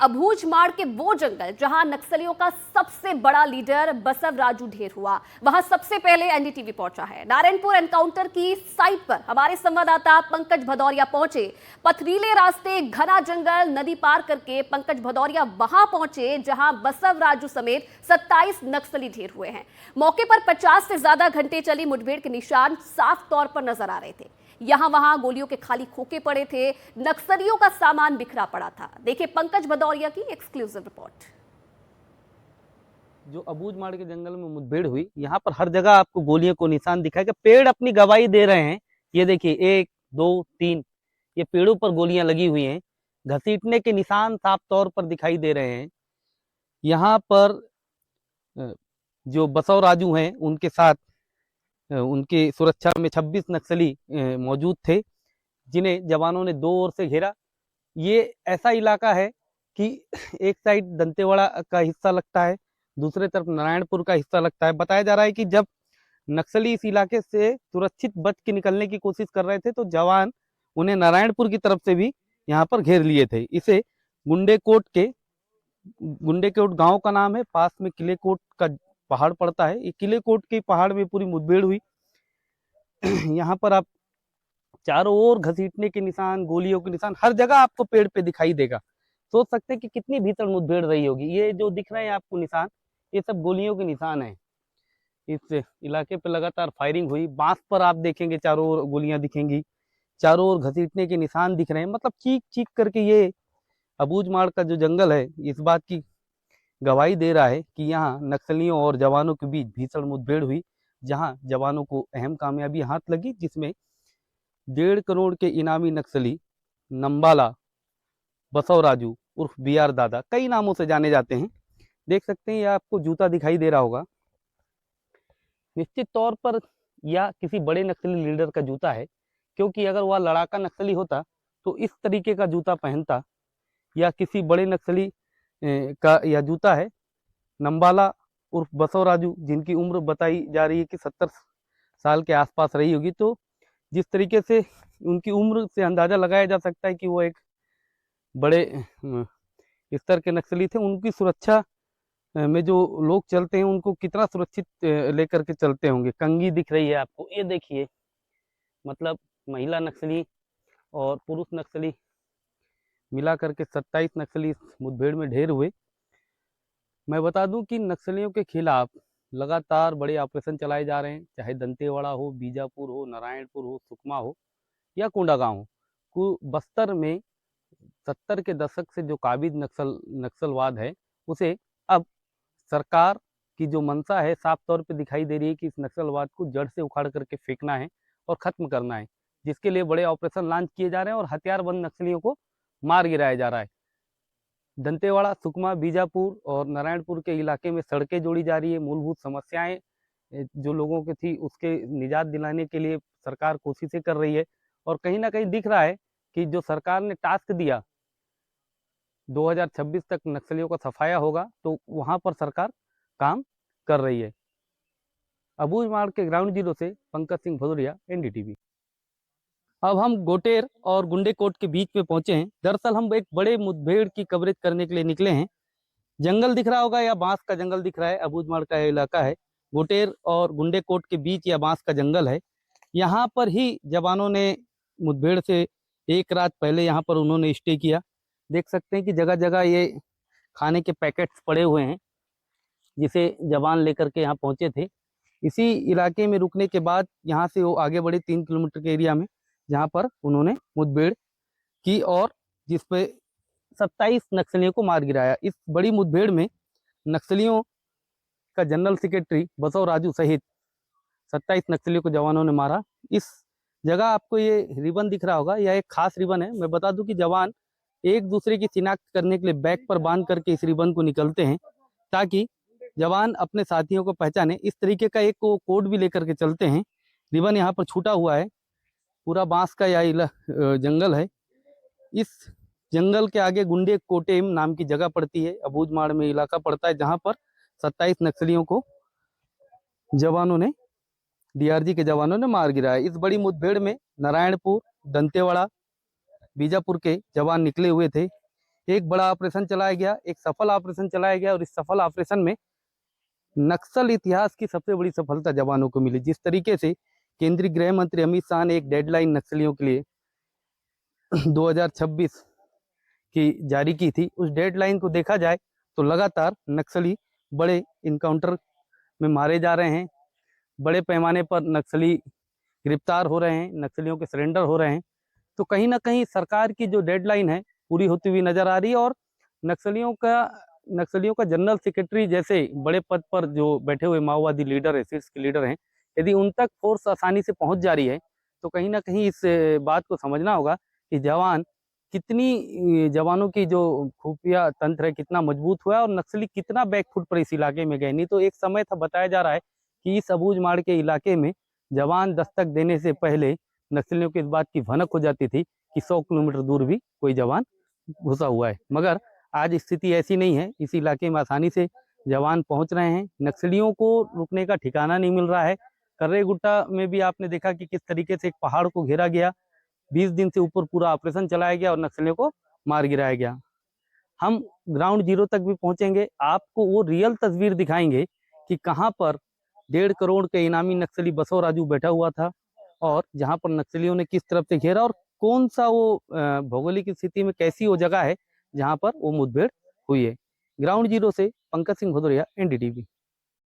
अबूझमाड़ के वो जंगल जहां नक्सलियों का सबसे बड़ा लीडर बसव राजू ढेर हुआ, वहां सबसे पहले एनडीटीवी पहुंचा है। नारायणपुर एनकाउंटर की साइट पर हमारे संवाददाता पंकज भदौरिया पहुंचे। पथरीले रास्ते, घना जंगल, नदी पार करके पंकज भदौरिया वहां पहुंचे जहां बसव राजू समेत 27 नक्सली ढेर हुए हैं। मौके पर 50 से ज्यादा घंटे चली मुठभेड़ के निशान साफ तौर पर नजर आ रहे थे। यहां वहां गोलियों के खाली खोखे पड़े थे, नक्सलियों का सामान बिखरा पड़ा था। देखिए पंकज भदौरिया की एक्सक्लूसिव रिपोर्ट। जो अबूझमाड़ के जंगल में मुठभेड़ हुई, यहाँ पर हर जगह आपको गोलियों को निशान दिखाएगा। पेड़ अपनी गवाही दे रहे हैं। ये देखिए, 1 2 3 ये पेड़ों पर गोलियां लगी हुई हैं। घसीटने के निशान साफ तौर पर दिखाई दे रहे हैं। यहाँ पर जो बसव राजू हैं, उनके साथ उनकी सुरक्षा में 26 नक्सली मौजूद थे, जिन्हें जवानों ने दो ओर से घेरा। ये ऐसा इलाका है कि एक साइड दंतेवाड़ा का हिस्सा लगता है, दूसरे तरफ नारायणपुर का हिस्सा लगता है। बताया जा रहा है कि जब नक्सली इस इलाके से सुरक्षित बच के निकलने की कोशिश कर रहे थे, तो जवान उन्हें नारायणपुर की तरफ से भी यहाँ पर घेर लिए थे। इसे गुंडेकोट गांव का नाम है। पास में किलेकोट का पहाड़ पड़ता है। ये किलेकोट के पहाड़ में पूरी मुठभेड़ हुई। यहाँ पर आप चारों ओर घसीटने के निशान, गोलियों के निशान हर जगह आपको पेड़ पे दिखाई देगा। सोच सकते हैं कि कितनी भीषण मुठभेड़ रही होगी। ये जो दिख रहे हैं आपको निशान, ये सब गोलियों के निशान हैं। इस इलाके पे लगातार फायरिंग हुई। बांस पर आप देखेंगे चारों ओर गोलियां दिखेंगी, चारों ओर घसीटने के निशान दिख रहे हैं। मतलब चीख चीख करके ये अबूझमाड़ का जो जंगल है, इस बात की गवाही दे रहा है कि यहाँ नक्सलियों और जवानों के बीच भीषण मुठभेड़ हुई, जहां जवानों को अहम कामयाबी हाथ लगी, जिसमें 1.5 करोड़ के इनामी नक्सली नंबाला बसव राजू उर्फ BR दादा, कई नामों से जाने जाते हैं। देख सकते हैं, यह आपको जूता दिखाई दे रहा होगा। निश्चित तौर पर यह किसी बड़े नक्सली लीडर का जूता है, क्योंकि अगर वह लड़ाका नक्सली होता तो इस तरीके का जूता पहनता। या किसी बड़े नक्सली का यह जूता है। नंबाला उर्फ बसव राजू, जिनकी उम्र बताई जा रही है कि 70 साल के आसपास रही होगी, तो जिस तरीके से उनकी उम्र से अंदाजा लगाया जा सकता है कि वो एक बड़े स्तर के नक्सली थे। उनकी सुरक्षा में जो लोग चलते हैं, उनको कितना सुरक्षित लेकर के चलते होंगे। कंगी दिख रही है आपको, ये देखिए। मतलब महिला नक्सली और पुरुष नक्सली मिला करके 27 नक्सली इस मुठभेड़ में ढेर हुए। मैं बता दूं कि नक्सलियों के खिलाफ लगातार बड़े ऑपरेशन चलाए जा रहे हैं, चाहे दंतेवाड़ा हो, बीजापुर हो, नारायणपुर हो, सुकमा हो या कोंडागांव हो। बस्तर में 70 के दशक से जो काबिज नक्सलवाद है, उसे अब सरकार की जो मंशा है, साफ तौर पे दिखाई दे रही है कि इस नक्सलवाद को जड़ से उखाड़ करके फेंकना है और खत्म करना है। जिसके लिए बड़े ऑपरेशन लॉन्च किए जा रहे हैं और हथियारबंद नक्सलियों को मार गिराया जा रहा है। दंतेवाड़ा, सुकमा, बीजापुर और नारायणपुर के इलाके में सड़कें जोड़ी जा रही है। मूलभूत समस्याएं जो लोगों की थी, उसके निजात दिलाने के लिए सरकार कोशिशें कर रही है। और कहीं ना कहीं दिख रहा है कि जो सरकार ने टास्क दिया 2026 तक नक्सलियों का सफाया होगा, तो वहां पर सरकार काम कर रही है। अबूझमाड़ के ग्राउंड जीरो से पंकज सिंह भदौरिया, NDTV। अब हम गोटेर और गुंडेकोट के बीच में पहुंचे हैं। दरअसल हम एक बड़े मुठभेड़ की कवरेज करने के लिए निकले हैं। जंगल दिख रहा होगा, या बांस का जंगल दिख रहा है। अबूझमाड़ का इलाका है, गोटेर और गुंडेकोट के बीच या बांस का जंगल है। यहाँ पर ही जवानों ने मुठभेड़ से एक रात पहले यहाँ पर उन्होंने स्टे किया। देख सकते हैं कि जगह जगह ये खाने के पैकेट्स पड़े हुए हैं, जिसे जवान लेकर के यहाँ पहुंचे थे। इसी इलाके में रुकने के बाद यहाँ से वो आगे बढ़े 3 किलोमीटर के एरिया में, जहाँ पर उन्होंने मुठभेड़ की और जिसपे 27 नक्सलियों को मार गिराया। इस बड़ी मुठभेड़ में नक्सलियों का जनरल सेक्रेटरी बसव राजू सहित 27 नक्सलियों को जवानों ने मारा। इस जगह आपको ये रिबन दिख रहा होगा, यह एक खास रिबन है। मैं बता दूं कि जवान एक दूसरे की शिनाख्त करने के लिए बैक पर बांध करके इस रिबन को निकलते हैं, ताकि जवान अपने साथियों को पहचाने। इस तरीके का एक कोड भी लेकर के चलते हैं। रिबन यहाँ पर छूटा हुआ है। पूरा बांस का यह जंगल है। इस जंगल के आगे गुंडे कोटेम नाम की जगह पड़ती है। अबूझमाड़ में इलाका पड़ता है, जहां पर 27 नक्सलियों को जवानों ने, DRG के जवानों ने मार गिराया। इस बड़ी मुठभेड़ में नारायणपुर, दंतेवाड़ा, बीजापुर के जवान निकले हुए थे। एक बड़ा ऑपरेशन चलाया गया, एक सफल ऑपरेशन चलाया गया, और इस सफल ऑपरेशन में नक्सल इतिहास की सबसे बड़ी सफलता जवानों को मिली। जिस तरीके से केंद्रीय गृह मंत्री अमित शाह ने एक डेडलाइन नक्सलियों के लिए 2026 की जारी की थी, उस डेडलाइन को देखा जाए तो लगातार नक्सली बड़े इनकाउंटर में मारे जा रहे हैं, बड़े पैमाने पर नक्सली गिरफ्तार हो रहे हैं, नक्सलियों के सरेंडर हो रहे हैं। तो कहीं ना कहीं सरकार की जो डेडलाइन है पूरी होती हुई नजर आ रही है, और नक्सलियों का जनरल सेक्रेटरी जैसे बड़े पद पर जो बैठे हुए माओवादी लीडर है, शीर्ष के लीडर हैं, यदि उन तक फोर्स आसानी से पहुंच जा रही है, तो कहीं ना कहीं इस बात को समझना होगा कि जवानों की जो खुफिया तंत्र है कितना मजबूत हुआ है, और नक्सली कितना बैकफुट पर इस इलाके में गए। नहीं तो एक समय था, बताया जा रहा है कि इस अबूझमाड़ के इलाके में जवान दस्तक देने से पहले नक्सलियों की इस बात की भनक हो जाती थी कि 100 किलोमीटर दूर भी कोई जवान घुसा हुआ है। मगर आज स्थिति ऐसी नहीं है, इस इलाके में आसानी से जवान पहुंच रहे हैं। नक्सलियों को रुकने का ठिकाना नहीं मिल रहा है। कर्रे गुट्टा में भी आपने देखा कि किस तरीके से एक पहाड़ को घेरा गया, 20 दिन से ऊपर पूरा ऑपरेशन चलाया गया और नक्सलियों को मार गिराया गया। हम ग्राउंड जीरो तक भी पहुंचेंगे, आपको वो रियल तस्वीर दिखाएंगे कि कहां पर 1.5 करोड़ के इनामी नक्सली बसव राजू बैठा हुआ था, और जहां पर नक्सलियों ने किस तरफ से घेरा, और कौन सा वो भौगोलिक स्थिति में कैसी वो जगह है जहां पर वो मुठभेड़ हुई है। ग्राउंड जीरो से पंकज सिंह भदौरिया, एनडीटीवी।